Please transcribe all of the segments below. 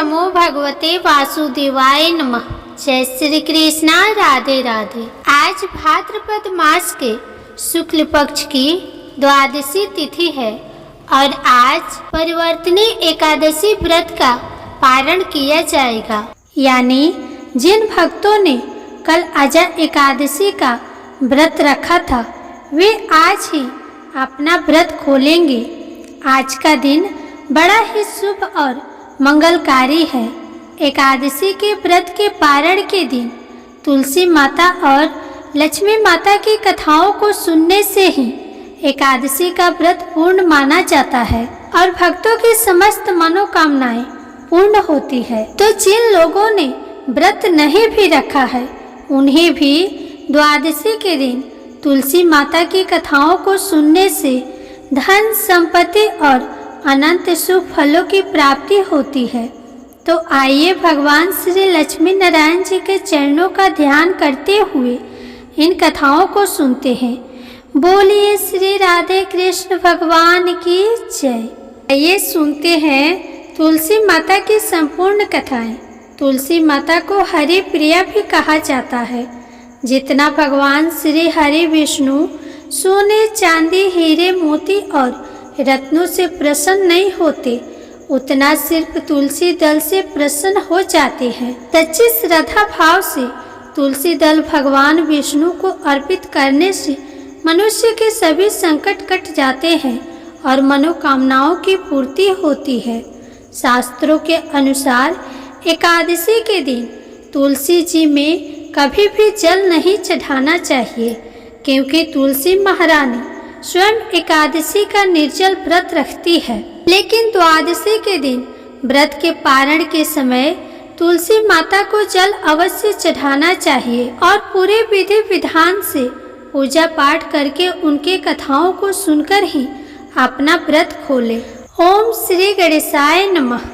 नमो भगवते वासुदेवाय नमः। जय श्री कृष्णा, राधे राधे। आज भाद्रपद मास के शुक्ल पक्ष की द्वादशी तिथि है और आज परिवर्तनी एकादशी व्रत का पारण किया जाएगा। यानी जिन भक्तों ने कल अजा एकादशी का व्रत रखा था वे आज ही अपना व्रत खोलेंगे। आज का दिन बड़ा ही शुभ और मंगलकारी है। एकादशी के व्रत के पारण के दिन तुलसी माता और लक्ष्मी माता की कथाओं को सुनने से ही एकादशी का व्रत पूर्ण माना जाता है और भक्तों की समस्त मनोकामनाएं पूर्ण होती है। तो जिन लोगों ने व्रत नहीं भी रखा है उन्हें भी द्वादशी के दिन तुलसी माता की कथाओं को सुनने से धन संपत्ति और अनंत शुभ फलों की प्राप्ति होती है। तो आइए भगवान श्री लक्ष्मी नारायण जी के चरणों का ध्यान करते हुए इन कथाओं को सुनते हैं। बोलिए श्री राधे कृष्ण भगवान की जय। आइए सुनते हैं तुलसी माता की संपूर्ण कथाएं। तुलसी माता को हरि प्रिया भी कहा जाता है। जितना भगवान श्री हरि विष्णु सोने चांदी हीरे मोती और रत्नों से प्रसन्न नहीं होते उतना सिर्फ तुलसी दल से प्रसन्न हो जाते हैं। सच्ची श्रद्धा भाव से तुलसी दल भगवान विष्णु को अर्पित करने से मनुष्य के सभी संकट कट जाते हैं और मनोकामनाओं की पूर्ति होती है। शास्त्रों के अनुसार एकादशी के दिन तुलसी जी में कभी भी जल नहीं चढ़ाना चाहिए, क्योंकि तुलसी महारानी स्वयं एकादशी का निर्जल व्रत रखती है। लेकिन द्वादशी के दिन व्रत के पारण के समय तुलसी माता को जल अवश्य चढ़ाना चाहिए और पूरे विधि विधान से पूजा पाठ करके उनके कथाओं को सुनकर ही अपना व्रत खोले। ओम श्री गणेशाय नमः।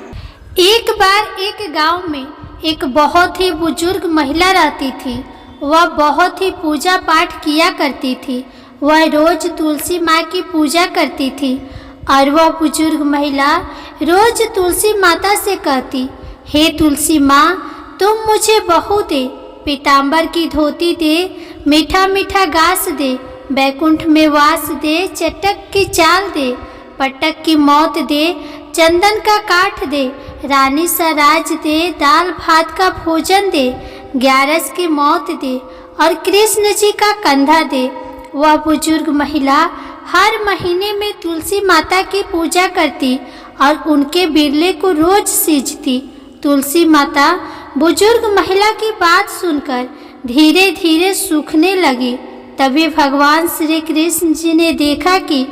एक बार एक गांव में एक बहुत ही बुजुर्ग महिला रहती थी। वह बहुत ही पूजा पाठ किया करती थी। वह रोज तुलसी माँ की पूजा करती थी और वह बुजुर्ग महिला रोज तुलसी माता से कहती, हे तुलसी माँ, तुम मुझे बहू दे, पीताम्बर की धोती दे, मीठा मीठा घास दे, बैकुंठ में वास दे, चटक की चाल दे, पटक की मौत दे, चंदन का काठ दे, रानी सा राज दे, दाल भात का भोजन दे, ग्यारस की मौत दे और कृष्ण जी का कंधा दे। वह बुजुर्ग महिला हर महीने में तुलसी माता की पूजा करती और उनके बिरले को रोज सींचती। तुलसी माता बुजुर्ग महिला की बात सुनकर धीरे धीरे सूखने लगी। तभी भगवान श्री कृष्ण जी ने देखा कि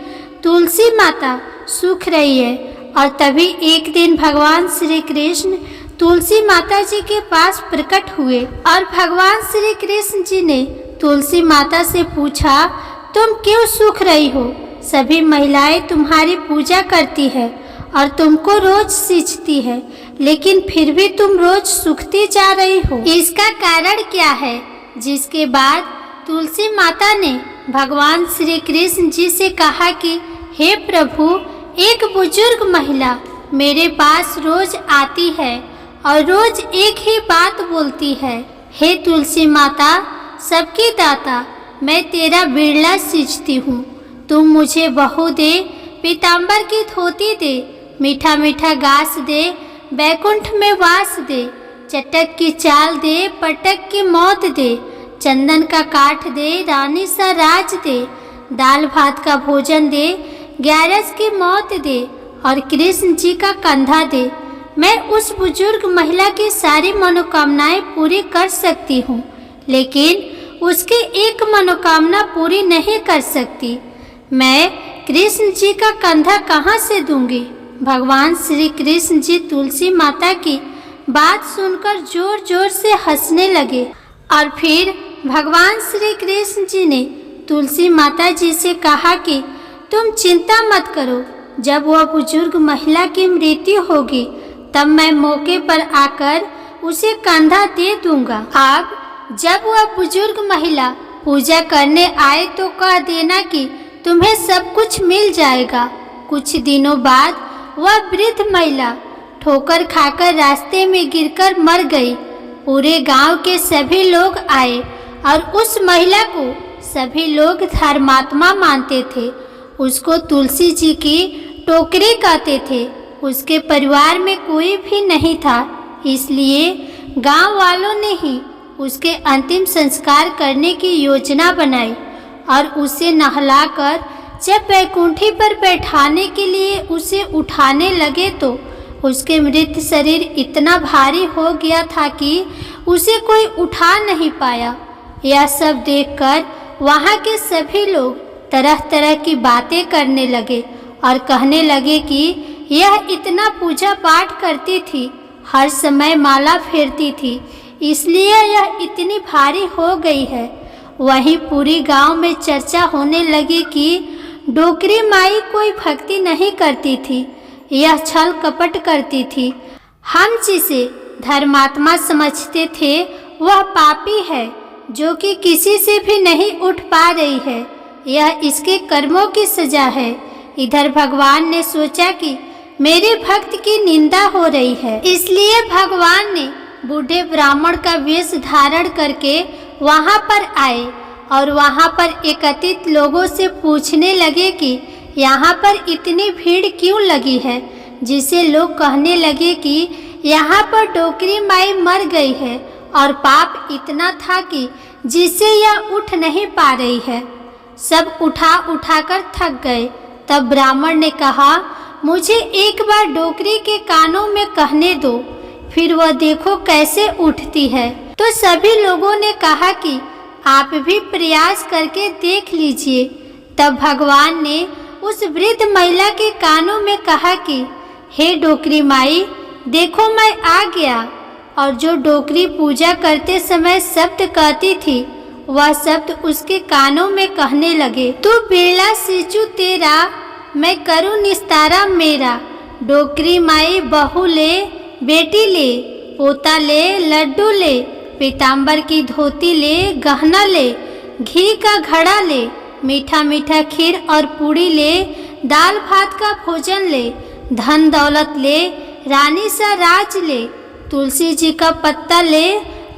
तुलसी माता सूख रही है और तभी एक दिन भगवान श्री कृष्ण तुलसी माता जी के पास प्रकट हुए और भगवान श्री कृष्ण जी ने तुलसी माता से पूछा, तुम क्यों सूख रही हो? सभी महिलाएं तुम्हारी पूजा करती है और तुमको रोज सींचती है, लेकिन फिर भी तुम रोज सूखती जा रही हो। इसका कारण क्या है? जिसके बाद तुलसी माता ने भगवान श्री कृष्ण जी से कहा कि हे प्रभु, एक बुजुर्ग महिला मेरे पास रोज आती है और रोज एक ही बात बोलती है, हे तुलसी माता, सबकी दाता, मैं तेरा बिरला सींचती हूँ, तुम मुझे बहू दे, पीताम्बर की धोती दे, मीठा मीठा घास दे, बैकुंठ में वास दे, चटक की चाल दे, पटक की मौत दे, चंदन का काठ दे, रानी सा राज दे, दाल भात का भोजन दे, ग्यारस की मौत दे और कृष्ण जी का कंधा दे। मैं उस बुजुर्ग महिला की सारी मनोकामनाएं पूरी कर सकती हूँ, लेकिन उसकी एक मनोकामना पूरी नहीं कर सकती। मैं कृष्ण जी का कंधा कहाँ से दूंगी? भगवान श्री कृष्ण जी तुलसी माता की बात सुनकर जोर जोर से हंसने लगे और फिर भगवान श्री कृष्ण जी ने तुलसी माता जी से कहा कि तुम चिंता मत करो, जब वह बुजुर्ग महिला की मृत्यु होगी तब मैं मौके पर आकर उसे कंधा दे दूंगा। अब जब वह बुजुर्ग महिला पूजा करने आए तो कह देना कि तुम्हें सब कुछ मिल जाएगा। कुछ दिनों बाद वह वृद्ध महिला ठोकर खाकर रास्ते में गिरकर मर गई। पूरे गांव के सभी लोग आए और उस महिला को सभी लोग धर्मात्मा मानते थे। उसको तुलसी जी की टोकरी कहते थे। उसके परिवार में कोई भी नहीं था, इसलिए गांव वालों ने ही उसके अंतिम संस्कार करने की योजना बनाई और उसे नहलाकर जब बैकुंठी पर बैठाने के लिए उसे उठाने लगे तो उसके मृत शरीर इतना भारी हो गया था कि उसे कोई उठा नहीं पाया। यह सब देखकर वहाँ के सभी लोग तरह तरह की बातें करने लगे और कहने लगे कि यह इतना पूजा पाठ करती थी, हर समय माला फेरती थी, इसलिए यह इतनी भारी हो गई है। वहीं पूरी गांव में चर्चा होने लगी कि डोकरी माई कोई भक्ति नहीं करती थी, यह छल कपट करती थी। हम जिसे धर्मात्मा समझते थे वह पापी है, जो कि किसी से भी नहीं उठ पा रही है। यह इसके कर्मों की सजा है। इधर भगवान ने सोचा कि मेरे भक्त की निंदा हो रही है, इसलिए भगवान ने बूढ़े ब्राह्मण का वेश धारण करके वहाँ पर आए और वहाँ पर एकत्रित लोगों से पूछने लगे कि यहाँ पर इतनी भीड़ क्यों लगी है, जिसे लोग कहने लगे कि यहाँ पर डोकरी माई मर गई है और पाप इतना था कि जिससे यह उठ नहीं पा रही है। सब उठा उठाकर थक गए। तब ब्राह्मण ने कहा, मुझे एक बार डोकरी के कानों में कहने दो, फिर वह देखो कैसे उठती है। तो सभी लोगों ने कहा कि आप भी प्रयास करके देख लीजिए। तब भगवान ने उस वृद्ध महिला के कानों में कहा कि हे डोकरी माई, देखो मैं आ गया। और जो डोकरी पूजा करते समय शब्द कहती थी वह शब्द उसके कानों में कहने लगे, तू बेड़ा सिचू तेरा, मैं करूँ निस्तारा मेरा। डोकरी माई बहू ले, बेटी ले, पोता ले, लड्डू ले, पीताम्बर की धोती ले, गहना ले, घी का घड़ा ले, मीठा मीठा खीर और पूड़ी ले, दाल भात का भोजन ले, धन दौलत ले, रानी सा राज ले, तुलसी जी का पत्ता ले,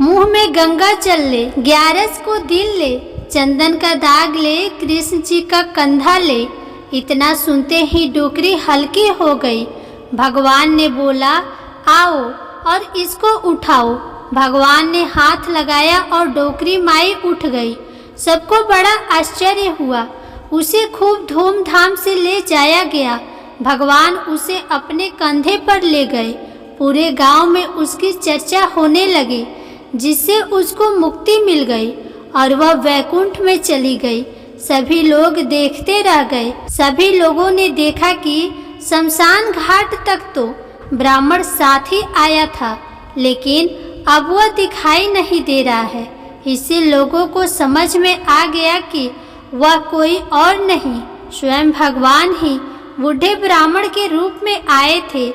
मुंह में गंगा जल ले, 11 को दिल ले, चंदन का दाग ले, कृष्ण जी का कंधा ले। इतना सुनते ही डोकरी हल्की हो गई। भगवान ने बोला, आओ और इसको उठाओ। भगवान ने हाथ लगाया और डोकरी माई उठ गई। सबको बड़ा आश्चर्य हुआ। उसे खूब धूमधाम से ले जाया गया। भगवान उसे अपने कंधे पर ले गए। पूरे गांव में उसकी चर्चा होने लगी, जिससे उसको मुक्ति मिल गई और वह वैकुंठ में चली गई। सभी लोग देखते रह गए। सभी लोगों ने देखा कि शमशान घाट तक तो ब्राह्मण साथ ही आया था, लेकिन अब वह दिखाई नहीं दे रहा है। इससे लोगों को समझ में आ गया कि वह कोई और नहीं, स्वयं भगवान ही बूढ़े ब्राह्मण के रूप में आए थे।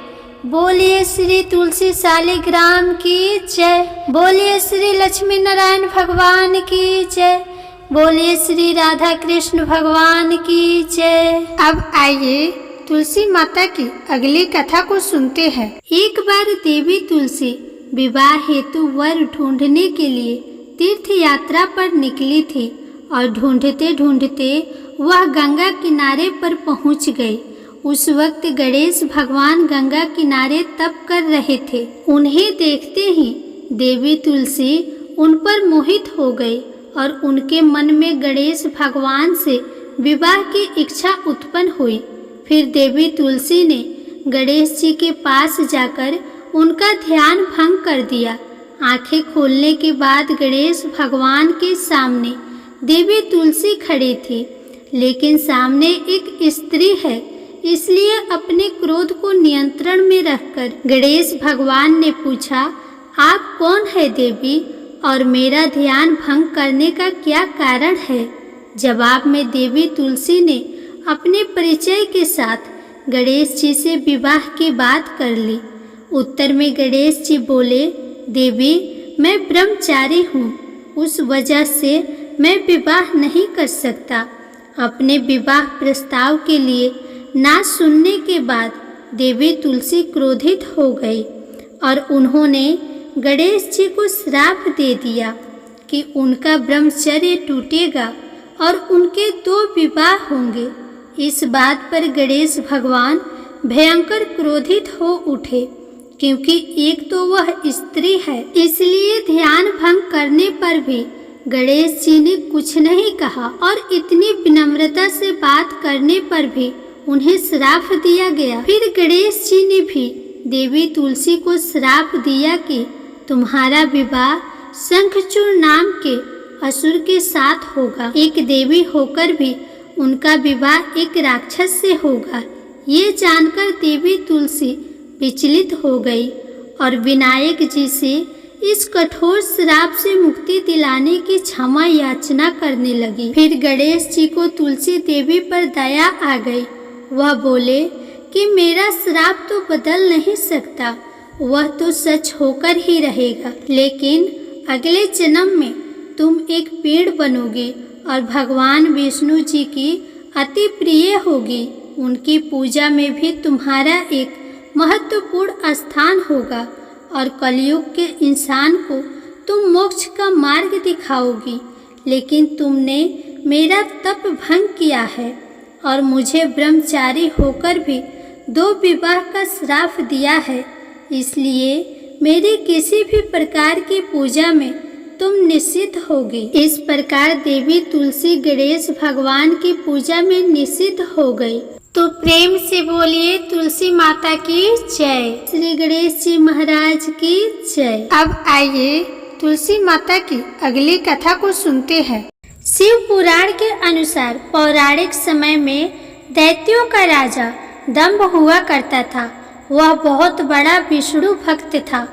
बोलिए श्री तुलसी शालिग्राम की जय। बोलिए श्री लक्ष्मी नारायण भगवान की जय। बोलिए श्री राधा कृष्ण भगवान की जय। अब आइए तुलसी माता की अगली कथा को सुनते हैं। एक बार देवी तुलसी विवाह हेतु वर ढूंढने के लिए तीर्थ यात्रा पर निकली थी और ढूंढते ढूंढते वह गंगा किनारे पर पहुंच गई। उस वक्त गणेश भगवान गंगा किनारे तप कर रहे थे। उन्हें देखते ही देवी तुलसी उन पर मोहित हो गई और उनके मन में गणेश भगवान से विवाह की इच्छा उत्पन्न हुई। फिर देवी तुलसी ने गणेश जी के पास जाकर उनका ध्यान भंग कर दिया। आंखें खोलने के बाद गणेश भगवान के सामने देवी तुलसी खड़ी थी, लेकिन सामने एक स्त्री है, इसलिए अपने क्रोध को नियंत्रण में रखकर गणेश भगवान ने पूछा, आप कौन है देवी और मेरा ध्यान भंग करने का क्या कारण है? जवाब में देवी तुलसी ने अपने परिचय के साथ गणेश जी से विवाह की बात कर ली। उत्तर में गणेश जी बोले, देवी मैं ब्रह्मचारी हूँ, उस वजह से मैं विवाह नहीं कर सकता। अपने विवाह प्रस्ताव के लिए ना सुनने के बाद देवी तुलसी क्रोधित हो गई और उन्होंने गणेश जी को श्राप दे दिया कि उनका ब्रह्मचर्य टूटेगा और उनके 2 विवाह होंगे। इस बात पर गणेश भगवान भयंकर क्रोधित हो उठे, क्योंकि एक तो वह स्त्री है, इसलिए ध्यान भंग करने पर भी गणेश जी ने कुछ नहीं कहा और इतनी विनम्रता से बात करने पर भी उन्हें श्राप दिया गया। फिर गणेश जी ने भी देवी तुलसी को श्राप दिया कि तुम्हारा विवाह शंखचूड़ नाम के असुर के साथ होगा। एक देवी होकर भी उनका विवाह एक राक्षस से होगा। ये जानकर देवी तुलसी विचलित हो गई और विनायक जी से इस कठोर श्राप से मुक्ति दिलाने की क्षमा याचना करने लगी। फिर गणेश जी को तुलसी देवी पर दया आ गई। वह बोले कि मेरा श्राप तो बदल नहीं सकता, वह तो सच होकर ही रहेगा, लेकिन अगले जन्म में तुम एक पेड़ बनोगे और भगवान विष्णु जी की अति प्रिय होगी। उनकी पूजा में भी तुम्हारा एक महत्वपूर्ण स्थान होगा और कलयुग के इंसान को तुम मोक्ष का मार्ग दिखाओगी। लेकिन तुमने मेरा तप भंग किया है और मुझे ब्रह्मचारी होकर भी 2 विवाह का श्राप दिया है, इसलिए मेरी किसी भी प्रकार की पूजा में तुम निषिद्ध होगी। इस प्रकार देवी तुलसी गणेश भगवान की पूजा में निषिद्ध हो गई। तो प्रेम से बोलिए तुलसी माता की जय, श्री गणेश जी महाराज की जय। अब आइए तुलसी माता की अगली कथा को सुनते हैं। शिव पुराण के अनुसार पौराणिक समय में दैत्यों का राजा दंभ हुआ करता था। वह बहुत बड़ा विष्णु भक्त था।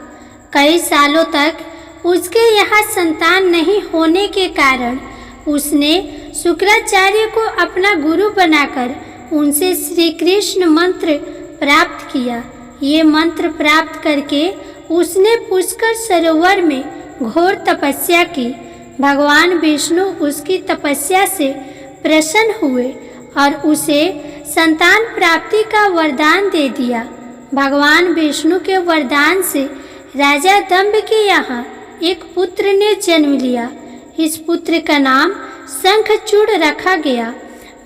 कई सालों तक उसके यहाँ संतान नहीं होने के कारण उसने शुक्राचार्य को अपना गुरु बनाकर उनसे श्री कृष्ण मंत्र प्राप्त किया। ये मंत्र प्राप्त करके उसने पुष्कर सरोवर में घोर तपस्या की। भगवान विष्णु उसकी तपस्या से प्रसन्न हुए और उसे संतान प्राप्ति का वरदान दे दिया। भगवान विष्णु के वरदान से राजा दंभ के यहाँ एक पुत्र ने जन्म लिया। इस पुत्र का नाम शंखचूड़ रखा गया।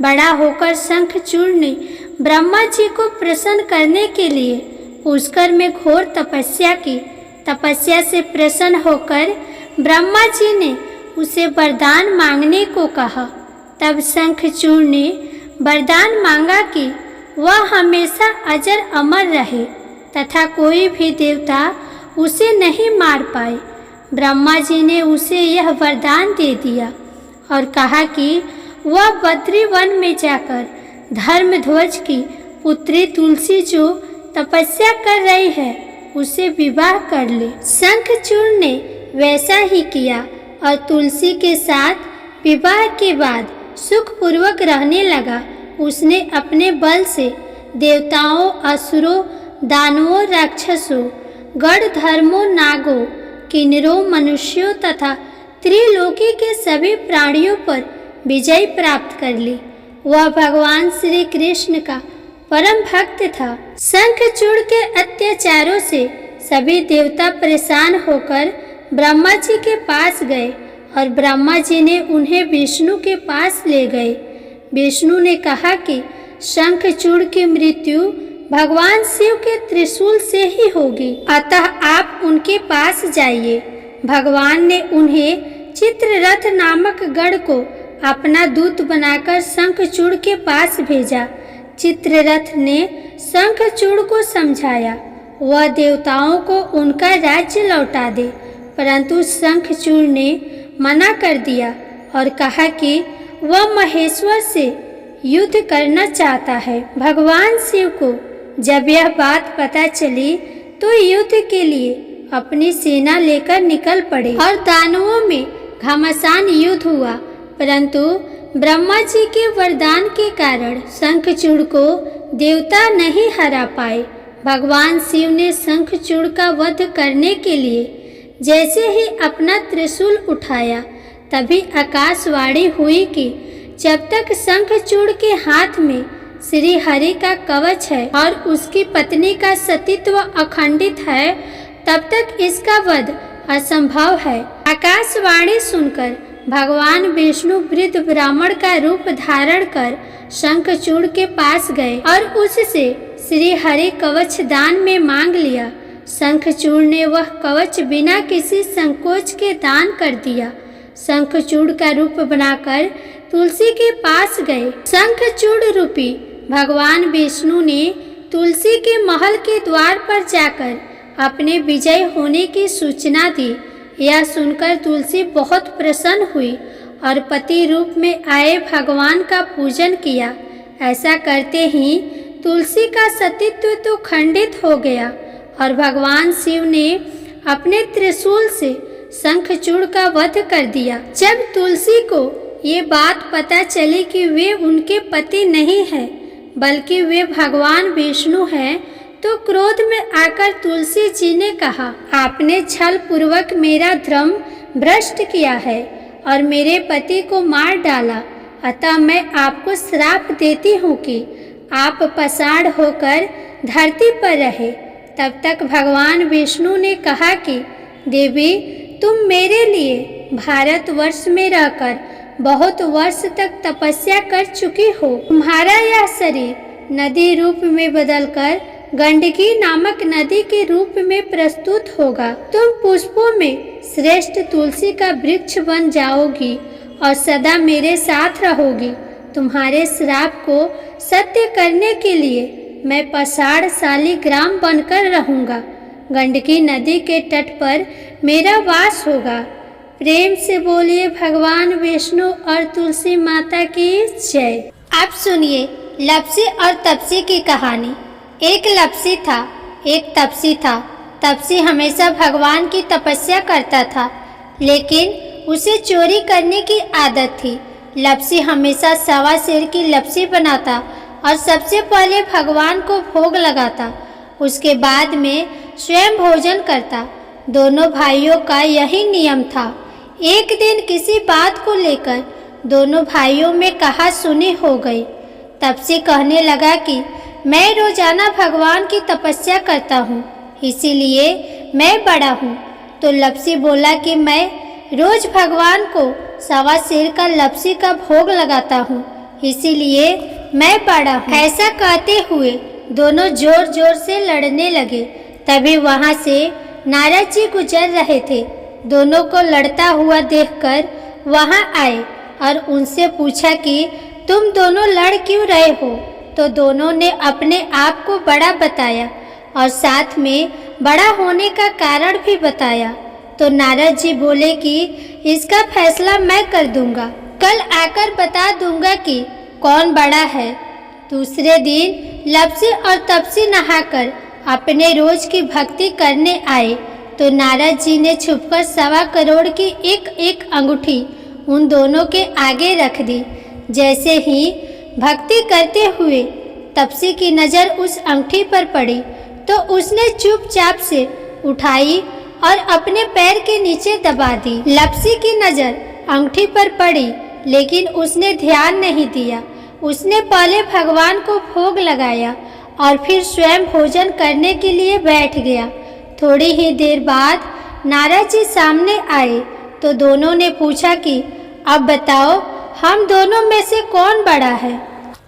बड़ा होकर शंखचूड़ ने ब्रह्मा जी को प्रसन्न करने के लिए पुष्कर में घोर तपस्या की। तपस्या से प्रसन्न होकर ब्रह्मा जी ने उसे वरदान मांगने को कहा। तब शंखचूड़ ने वरदान मांगा कि वह हमेशा अजर अमर रहे तथा कोई भी देवता उसे नहीं मार पाए। ब्रह्मा जी ने उसे यह वरदान दे दिया और कहा कि वह बद्री वन में जाकर धर्मध्वज की पुत्री तुलसी जो तपस्या कर रही है उसे विवाह कर ले। शंखचूड़ ने वैसा ही किया और तुलसी के साथ विवाह के बाद सुखपूर्वक रहने लगा। उसने अपने बल से देवताओं, असुरों, दानवों, राक्षसों, गण धर्मों, नागों, किन्नरों, मनुष्यों तथा त्रिलोकी के सभी प्राणियों पर विजय प्राप्त कर ली। वह भगवान श्री कृष्ण का परम भक्त था। शंखचूड़ के अत्याचारों से सभी देवता परेशान होकर ब्रह्मा जी के पास गए और ब्रह्मा जी ने उन्हें विष्णु के पास ले गए। विष्णु ने कहा कि शंखचूड़ की मृत्यु भगवान शिव के त्रिशूल से ही होगी, अतः आप उनके पास जाइए। भगवान ने उन्हें चित्ररथ नामक गण को अपना दूत बनाकर शंखचूड़ के पास भेजा। चित्ररथ ने शंखचूड़ को समझाया वह देवताओं को उनका राज्य लौटा दे, परंतु शंखचूड़ ने मना कर दिया और कहा कि वह महेश्वर से युद्ध करना चाहता है। भगवान शिव को जब यह बात पता चली तो युद्ध के लिए अपनी सेना लेकर निकल पड़े और दानवों में घमासान युद्ध हुआ, परंतु ब्रह्मा जी के वरदान के कारण शंखचूड़ को देवता नहीं हरा पाए। भगवान शिव ने शंखचूड़ का वध करने के लिए जैसे ही अपना त्रिशूल उठाया तभी आकाशवाणी हुई कि जब तक शंखचूड़ के हाथ में श्री हरि का कवच है और उसकी पत्नी का सतीत्व अखंडित है, तब तक इसका वध असंभव है। आकाशवाणी सुनकर भगवान विष्णु वृद्ध ब्राह्मण का रूप धारण कर शंखचूड़ के पास गए और उससे श्री हरि कवच दान में मांग लिया। शंखचूड़ ने वह कवच बिना किसी संकोच के दान कर दिया। शंखचूड़ का रूप बनाकर तुलसी के पास गए। शंखचूड़ रूपी भगवान विष्णु ने तुलसी के महल के द्वार पर जाकर अपने विजय होने की सूचना दी। यह सुनकर तुलसी बहुत प्रसन्न हुई और पति रूप में आए भगवान का पूजन किया। ऐसा करते ही तुलसी का सतीत्व तो खंडित हो गया और भगवान शिव ने अपने त्रिशूल से शंखचूड़ का वध कर दिया। जब तुलसी को ये बात पता चली कि वे उनके पति नहीं हैं बल्कि वे भगवान विष्णु हैं, तो क्रोध में आकर तुलसी जी ने कहा, आपने छल पूर्वक मेरा धर्म भ्रष्ट किया है और मेरे पति को मार डाला, अतः मैं आपको श्राप देती हूँ कि आप पसाड़ होकर धरती पर रहे। तब तक भगवान विष्णु ने कहा कि देवी, तुम मेरे लिए भारतवर्ष में रहकर बहुत वर्ष तक तपस्या कर चुकी हो। तुम्हारा यह शरीर नदी रूप में बदलकर गंडकी नामक नदी के रूप में प्रस्तुत होगा। तुम पुष्पों में श्रेष्ठ तुलसी का वृक्ष बन जाओगी और सदा मेरे साथ रहोगी। तुम्हारे श्राप को सत्य करने के लिए मैं पसाड़ शालिग्राम बनकर रहूंगा। गंडकी नदी के तट पर मेरा वास होगा। प्रेम से बोलिए भगवान विष्णु और तुलसी माता की जय। आप सुनिए लप्सी और तपसी की कहानी। एक लप्सी था, एक तपसी था। तपसी हमेशा भगवान की तपस्या करता था, लेकिन उसे चोरी करने की आदत थी। लप्सी हमेशा सवा सेर की लप्सी बनाता और सबसे पहले भगवान को भोग लगाता, उसके बाद में स्वयं भोजन करता। दोनों भाइयों का यही नियम था। एक दिन किसी बात को लेकर दोनों भाइयों में कहा सुनी हो गई। तपसी कहने लगा कि मैं रोजाना भगवान की तपस्या करता हूँ, इसीलिए मैं बड़ा हूँ। तो लप्सी बोला कि मैं रोज भगवान को सवा सेर का लप्सी का भोग लगाता हूँ, इसीलिए मैं बड़ा हूँ। ऐसा कहते हुए दोनों जोर जोर से लड़ने लगे। तभी वहाँ से नारद जी गुजर रहे थे। दोनों को लड़ता हुआ देखकर वहाँ आए और उनसे पूछा कि तुम दोनों लड़ क्यों रहे हो। तो दोनों ने अपने आप को बड़ा बताया और साथ में बड़ा होने का कारण भी बताया। तो नारद जी बोले कि इसका फैसला मैं कर दूंगा, कल आकर बता दूंगा कि कौन बड़ा है। दूसरे दिन लप्सी और तपसी नहाकर अपने रोज की भक्ति करने आए। तो नारद जी ने छुपकर 1.25 करोड़ की एक एक अंगूठी उन दोनों के आगे रख दी। जैसे ही भक्ति करते हुए तपसी की नज़र उस अंगूठी पर पड़ी तो उसने चुपचाप से उठाई और अपने पैर के नीचे दबा दी। लप्सी की नज़र अंगूठी पर पड़ी, लेकिन उसने ध्यान नहीं दिया। उसने पहले भगवान को भोग लगाया और फिर स्वयं भोजन करने के लिए बैठ गया। थोड़ी ही देर बाद नारद जी सामने आए तो दोनों ने पूछा कि अब बताओ हम दोनों में से कौन बड़ा है।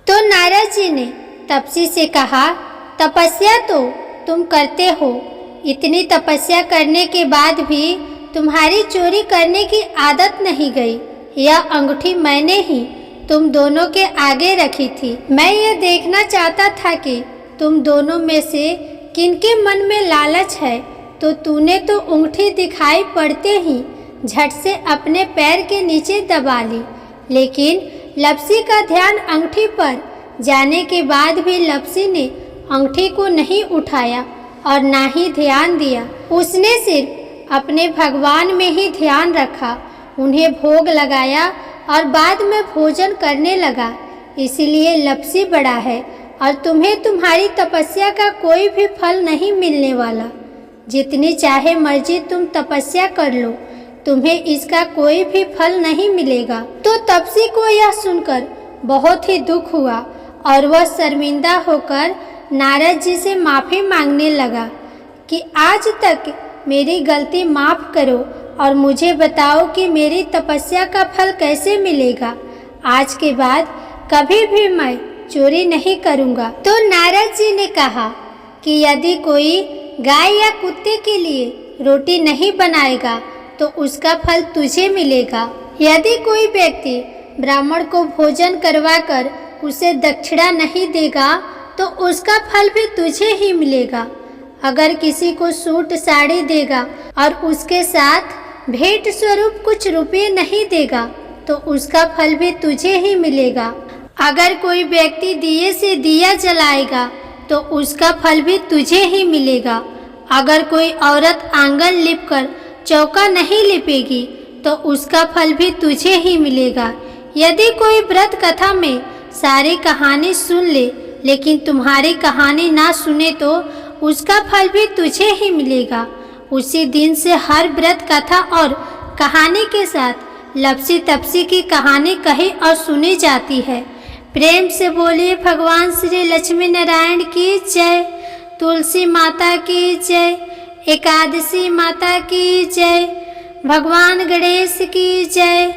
तो नारद जी ने तपसी से कहा, तपस्या तो तुम करते हो, इतनी तपस्या करने के बाद भी तुम्हारी चोरी करने की आदत नहीं गई। यह अंगूठी मैंने ही तुम दोनों के आगे रखी थी। मैं ये देखना चाहता था कि तुम दोनों में से किनके मन में लालच है। तो तूने तो अंगूठी दिखाई पड़ते ही झट से अपने पैर के नीचे दबा ली, लेकिन लप्सी का ध्यान अंगूठी पर जाने के बाद भी लप्सी ने अंगूठी को नहीं उठाया और ना ही ध्यान दिया। उसने सिर्फ अपने भगवान में ही ध्यान रखा, उन्हें भोग लगाया और बाद में भोजन करने लगा। इसलिए लप्सी बड़ा है और तुम्हें तुम्हारी तपस्या का कोई भी फल नहीं मिलने वाला। जितनी चाहे मर्जी तुम तपस्या कर लो, तुम्हें इसका कोई भी फल नहीं मिलेगा। तो तपसी को यह सुनकर बहुत ही दुख हुआ और वह शर्मिंदा होकर नारद जी से माफ़ी मांगने लगा कि आज तक मेरी गलती माफ़ करो और मुझे बताओ कि मेरी तपस्या का फल कैसे मिलेगा। आज के बाद कभी भी मैं चोरी नहीं करूँगा। तो नारद जी ने कहा कि यदि कोई गाय या कुत्ते के लिए रोटी नहीं बनाएगा तो उसका फल तुझे मिलेगा। यदि कोई व्यक्ति ब्राह्मण को भोजन करवाकर उसे दक्षिणा नहीं देगा तो उसका फल भी तुझे ही मिलेगा। अगर किसी को सूट साड़ी देगा और उसके साथ भेंट स्वरूप कुछ रुपये नहीं देगा तो उसका फल भी तुझे ही मिलेगा। अगर कोई व्यक्ति दिए से दिया जलाएगा तो उसका फल भी तुझे ही मिलेगा। अगर कोई औरत आंगन लिपकर चौका नहीं लिपेगी तो उसका फल भी तुझे ही मिलेगा। यदि कोई व्रत कथा में सारी कहानी सुन ले लेकिन तुम्हारी कहानी ना सुने तो उसका फल भी तुझे ही मिलेगा। उसी दिन से हर व्रत कथा और कहानी के साथ लपसी तपसी की कहानी कही और सुनी जाती है। प्रेम से बोलिए भगवान श्री लक्ष्मी नारायण की जय, तुलसी माता की जय, एकादशी माता की जय, भगवान गणेश की जय।